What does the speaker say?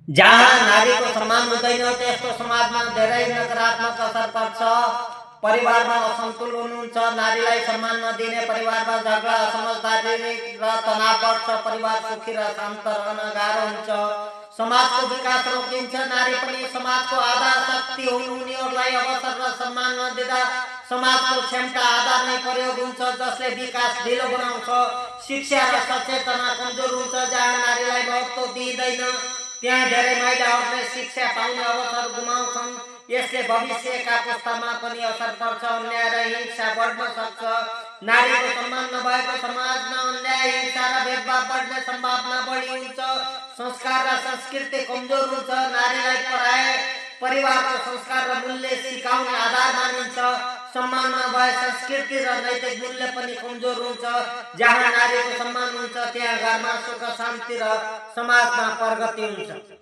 जहाँ नारीको सम्मान हुँदैन त्यस्तो समाजमा धेरै नकारात्मक असर पर्छ। परिवारमा असन्तुलन हुन्छ, नारीलाई सम्मान नदिने परिवारमा झगडा, असमझदारी र तनाव बढ्छ, परिवार सुखी र शान्त रहन गाह्रो हुन्छ, समाजको विकास रोकिन्छ। नारी पनि समाजको आधार शक्ति हुन्, उनीहरूलाई अवसर र सम्मान नदिँदा समाजको क्षमता आधार नै प्रयोग हुन्छ, जसले विकास ढिलो बनाउँछ। शिक्षा र सचेतना कमजोर हुन्छ, जहाँ नारीलाई महत्त्व दिइँदैन त्यहाँ धेरै महिलाहरूले शिक्षा पाउने अवसर गुमाउँछन्। यसले भविष्यका पुस्तामा पनि असर पर्छ, अन्याय र हिंसा बढ्न सक्छ। नारीको सम्मान नभएको समाजमा अन्याय, हिंसा र भेदभाव बढ्ने सम्भावना बढी हुन्छ। संस्कार र संस्कृति कमजोर हुन्छ, नारीलाई पढाए परिवारको संस्कार र मूल्य सिकाउने आधार मानिन्छ। सम्मान नभए संस्कृति र नैतिक मूल्य पनि कमजोर हुन्छ। जहाँ नारीको सम्मान हुन्छ त्यहाँ घरमा सुख शान्ति र समाजमा प्रगति हुन्छ।